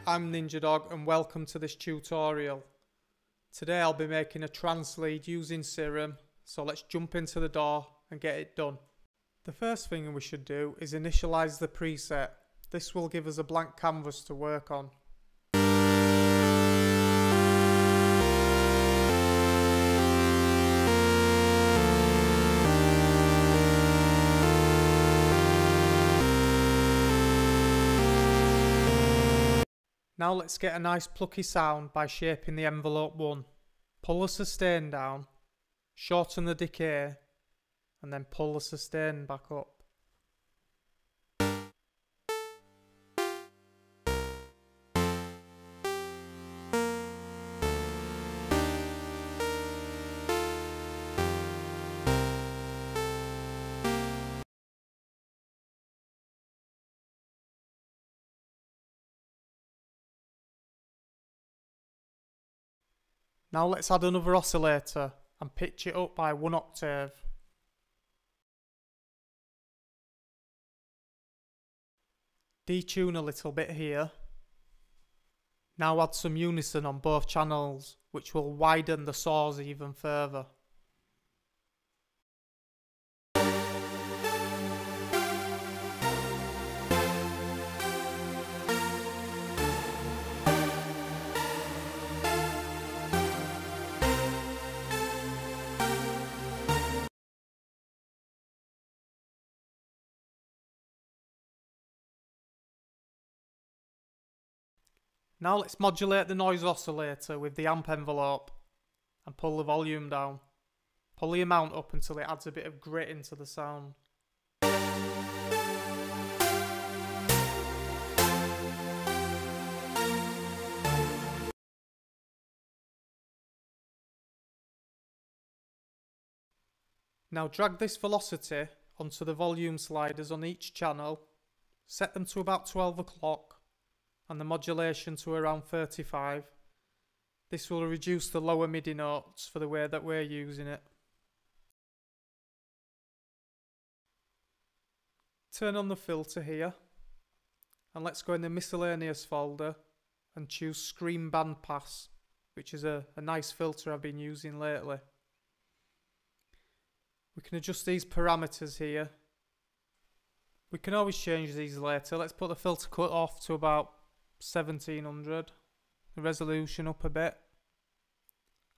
I'm Ninja Dog and welcome to this tutorial. Today I'll be making a trance lead using Serum, so let's jump into the door and get it done. The first thing we should do is initialize the preset. This will give us a blank canvas to work on. Now let's get a nice plucky sound by shaping the envelope 1. Pull the sustain down, shorten the decay, and then pull the sustain back up. Now let's add another oscillator and pitch it up by 1 octave. Detune a little bit here. Now add some unison on both channels, which will widen the saws even further. Now let's modulate the noise oscillator with the amp envelope and pull the volume down. Pull the amount up until it adds a bit of grit into the sound. Now drag this velocity onto the volume sliders on each channel, set them to about 12 o'clock and the modulation to around 35. This will reduce the lower MIDI notes for the way that we're using it. Turn on the filter here and let's go in the miscellaneous folder and choose Scream Bandpass, which is a nice filter I've been using lately. We can adjust these parameters here. We can always change these later. Let's put the filter cut off to about 1700. The resolution up a bit.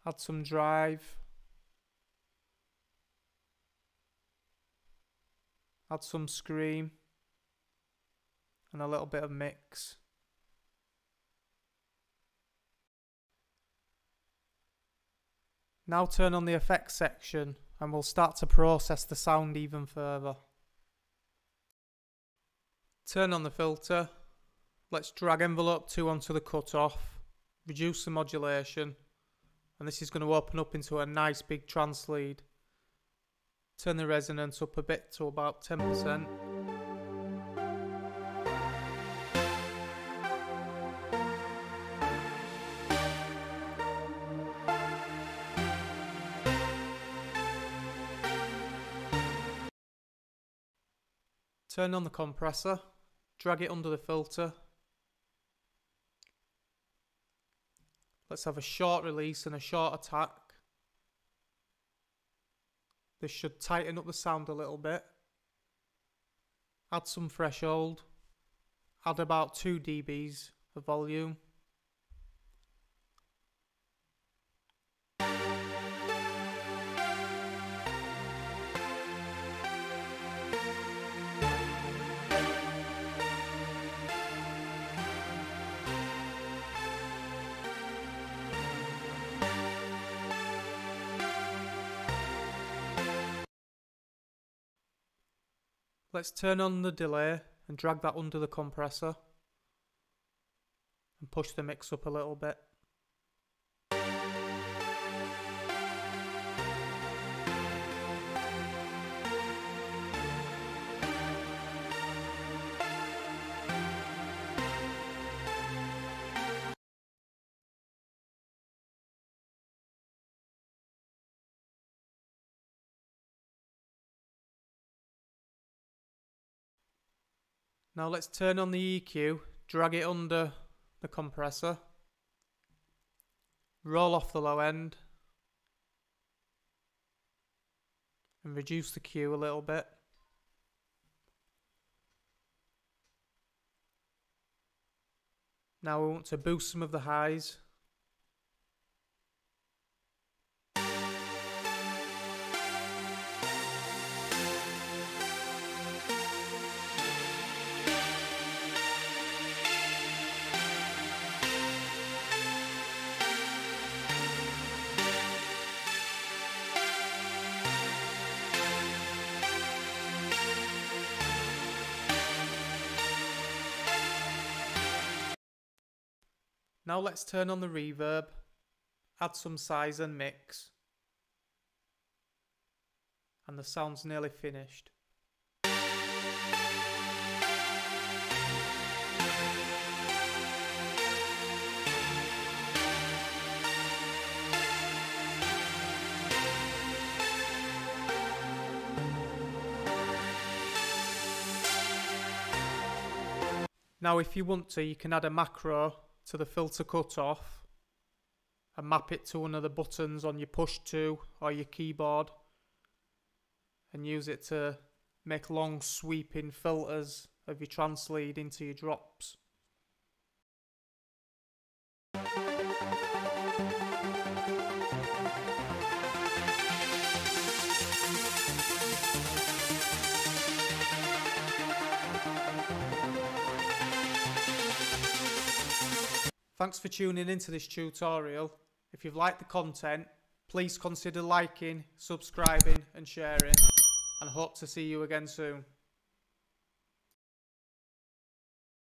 Add some drive. Add some scream. And a little bit of mix. Now turn on the effects section and we'll start to process the sound even further. Turn on the filter. Let's drag envelope 2 onto the cutoff, reduce the modulation, and this is going to open up into a nice big trance lead. Turn the resonance up a bit to about 10%. Turn on the compressor, drag it under the filter. Let's have a short release and a short attack. This should tighten up the sound a little bit. Add some threshold. Add about 2 dBs of volume. Let's turn on the delay and drag that under the compressor and push the mix up a little bit. Now let's turn on the EQ, drag it under the compressor, roll off the low end, and reduce the Q a little bit. Now we want to boost some of the highs. Now let's turn on the reverb, add some size and mix, and the sound's nearly finished. Now if you want to, you can add a macro to the filter cutoff and map it to one of the buttons on your push to or your keyboard and use it to make long sweeping filters of your trance lead into your drops. Thanks for tuning into this tutorial. If you've liked the content, please consider liking, subscribing and sharing, and hope to see you again soon.